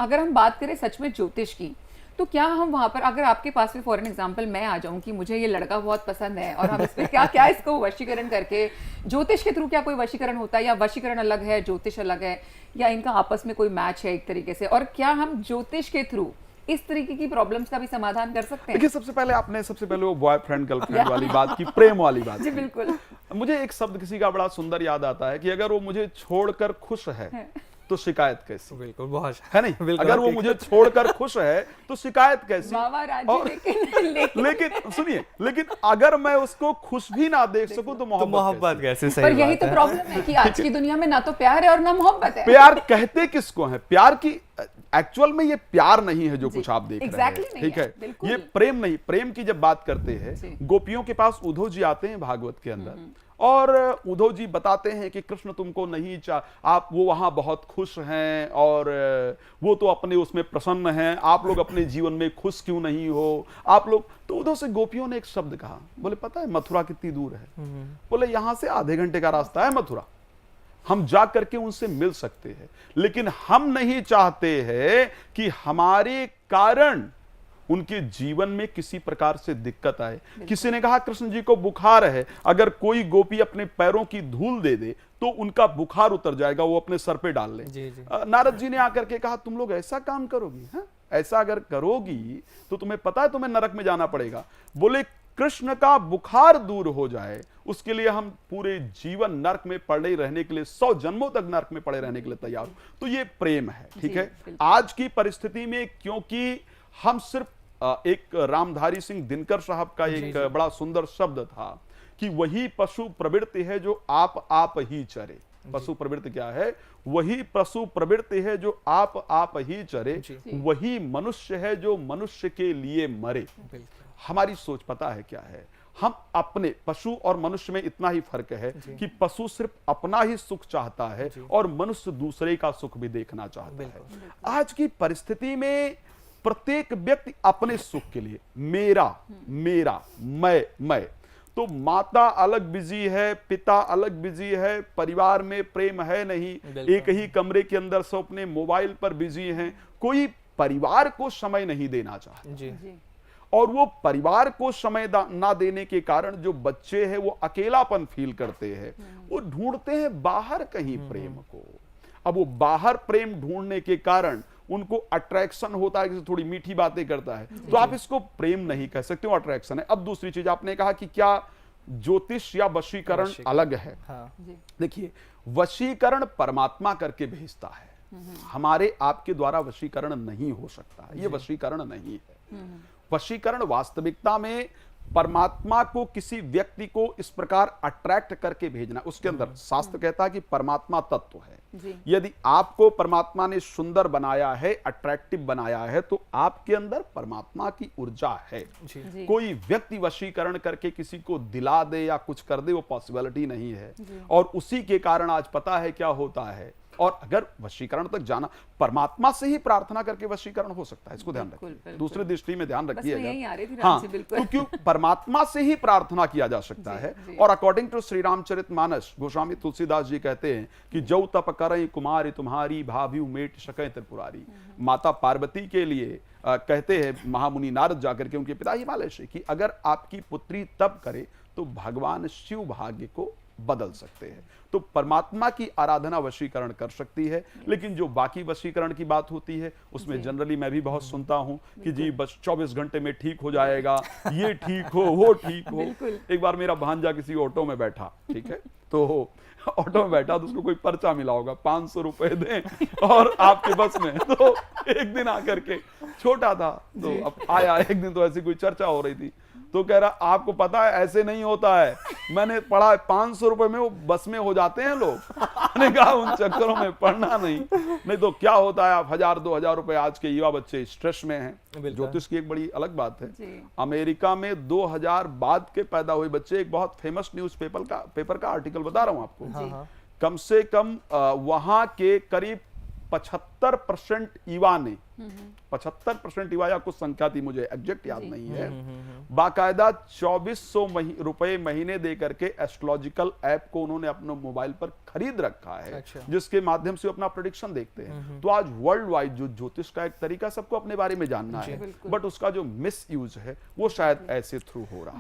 अगर हम बात करें सच में ज्योतिष की, तो क्या हम वहां पर, अगर आपके पास में फॉर एन एग्जांपल मैं आ जाऊं कि मुझे ये लड़का बहुत पसंद है और हम इसमें क्या क्या इसको वशीकरण करके, ज्योतिष के थ्रू क्या कोई वशीकरण होता है, या वशीकरण अलग है ज्योतिष अलग है, या इनका आपस में कोई मैच है एक तरीके से, और क्या हम ज्योतिष के थ्रू इस तरीके की प्रॉब्लम्स का भी समाधान कर सकते हैं? देखिए, सबसे पहले वो बॉयफ्रेंड गर्लफ्रेंड वाली बात की, प्रेम वाली बात जी की। बिल्कुल। मुझे एक शब्द किसी का बड़ा सुंदर याद आता है कि अगर वो मुझे छोड़कर खुश है तो शिकायत कैसी। बिल्कुल, बहुत है नहीं, अगर वो मुझे छोड़कर खुश है तो शिकायत कैसी। लेकिन सुनिए, लेकिन अगर मैं उसको खुश भी ना देख सकूं तो मोहब्बत कैसे। सही पर यही तो प्रॉब्लम है कि आज की दुनिया में ना तो प्यार है और ना मोहब्बत है। प्यार कहते किसको है? प्यार की एक्चुअल में ये प्यार नहीं है जो कुछ आप देख रहे हैं, ठीक है? ये प्रेम नहीं। प्रेम की जब बात करते हैं, गोपियों के पास उद्धव जी आते हैं भागवत के अंदर, और उद्धव जी बताते हैं कि कृष्ण तुमको नहीं आप वो वहां बहुत खुश हैं और वो तो अपने उसमें प्रसन्न हैं, आप लोग अपने जीवन में खुश क्यों नहीं हो आप लोग? तो उद्धव से गोपियों ने एक शब्द कहा, बोले पता है मथुरा कितनी दूर है? बोले यहां से आधे घंटे का रास्ता है मथुरा, हम जा करके उनसे मिल सकते हैं, लेकिन हम नहीं चाहते हैं कि हमारे कारण उनके जीवन में किसी प्रकार से दिक्कत आए। किसी ने कहा कृष्ण जी को बुखार है, अगर कोई गोपी अपने पैरों की धूल दे दे तो उनका बुखार उतर जाएगा, वो अपने सर पे डाल ले। नारद जी ने आकर के कहा तुम लोग ऐसा काम करोगी? हाँ? ऐसा अगर करोगी तो तुम्हें पता है तुम्हें नरक में जाना पड़ेगा। बोले कृष्ण का बुखार दूर हो जाए उसके लिए हम पूरे जीवन नरक में पड़े रहने के लिए, 100 जन्मों तक नरक में पड़े रहने के लिए तैयार हो। तो ये प्रेम है, ठीक है? आज की परिस्थिति में क्योंकि हम सिर्फ एक रामधारी सिंह दिनकर साहब का एक बड़ा सुंदर शब्द था कि वही पशु प्रवृत्ति है जो आप ही चरे। पशु प्रवृत्ति क्या है? वही पशु प्रवृत्ति है जो आप ही चरे, वही मनुष्य है जो मनुष्य के लिए मरे। हमारी सोच पता है क्या है? हम अपने, पशु और मनुष्य में इतना ही फर्क है कि पशु सिर्फ अपना ही सुख चाहता है और मनुष्य दूसरे का सुख भी देखना चाहता है। आज की परिस्थिति में प्रत्येक व्यक्ति अपने सुख के लिए मेरा मैं, तो माता अलग बिजी है, पिता अलग बिजी है, परिवार में प्रेम है नहीं, एक ही कमरे के अंदर सब अपने मोबाइल पर बिजी हैं, कोई परिवार को समय नहीं देना चाहता। और वो परिवार को समय ना देने के कारण जो बच्चे हैं वो अकेलापन फील करते हैं, वो ढूंढते हैं बाहर कहीं प्रेम को। अब वो बाहर प्रेम ढूंढने के कारण उनको अट्रैक्शन होता है कि थोड़ी मीठी बातें करता है, तो आप इसको प्रेम नहीं कह सकते हो, अट्रैक्शन है। अब दूसरी चीज आपने कहा कि क्या ज्योतिष या वशीकरण अलग है? देखिए, वशीकरण परमात्मा करके भेजता है, हमारे आपके द्वारा वशीकरण नहीं हो सकता है, ये वशीकरण नहीं है। वशीकरण वास्तविकता में परमात्मा को किसी व्यक्ति को इस प्रकार अट्रैक्ट करके भेजना। उसके अंदर शास्त्र कहता है कि परमात्मा तत्व है। यदि आपको परमात्मा ने सुंदर बनाया है, अट्रैक्टिव बनाया है, तो आपके अंदर परमात्मा की ऊर्जा है। कोई व्यक्ति वशीकरण करके किसी को दिला दे या कुछ कर दे, वो पॉसिबिलिटी नहीं है। और उसी के कारण आज पता है क्या होता है। और अगर वशीकरण तक जाना, परमात्मा से ही प्रार्थना करके वशीकरण हो सकता है, इसको ध्यान रखिए, दूसरी दृष्टि में ध्यान रखिएगा। हाँ, क्योंकि परमात्मा से ही प्रार्थना किया जा सकता है। और अकॉर्डिंग टू श्री रामचरितमानस, गोस्वामी तुलसीदास जी कहते हैं कि जौ तप करई कुमारी तुम्हारी, भाभी मेट सकै त्रिपुरारी। माता पार्वती के लिए कहते हैं महामुनि नारद जाकर के उनके पिता हिमालय से कि अगर आपकी पुत्री तप करे तो भगवान शिव भाग्य को बदल सकते हैं। तो परमात्मा की आराधना वशीकरण कर सकती है, लेकिन जो बाकी वशीकरण की बात होती है उसमें जनरली मैं भी बहुत सुनता हूं कि जी बस 24 घंटे में ठीक हो जाएगा, ये ठीक हो, वो ठीक हो। एक बार मेरा भांजा किसी ऑटो में बैठा, ठीक है, तो ऑटो में बैठा तो उसको कोई पर्चा मिला होगा, 500 रुपए दें और आपके बस में। तो एक दिन आकर के, छोटा था तो अब आया, एक दिन तो ऐसी कोई चर्चा हो रही थी, तो कह रहा आपको पता है ऐसे नहीं होता है, मैंने पढ़ा 500 रुपए में वो बस में हो जाते हैं लोग। मैंने कहा उन चक्करों में पढ़ना नहीं तो क्या होता है, आप 1000-2000 रुपए, आज के युवा बच्चे स्ट्रेस में हैं। ज्योतिष की एक बड़ी अलग बात है, अमेरिका में 2000 बाद के पैदा हुए बच्चे, एक बहुत फेमस न्यूज पेपर का आर्टिकल बता रहा हूं आपको, कम से कम वहां के करीब 75% युवा ने 75% युवा या कुछ संख्या थी, मुझे एग्जैक्ट याद नहीं है, बाकायदा 2400 रुपए महीने दे करके एस्ट्रोलॉजिकल ऐप को उन्होंने अपने मोबाइल पर खरीद रखा है। अच्छा। जिसके माध्यम से अपना प्रेडिक्शन देखते हैं। तो आज वर्ल्ड वाइड जो ज्योतिष का एक तरीका सबको अपने बारे में जानना है, बट उसका जो मिस यूज है वो शायद ऐसे थ्रू हो रहा है।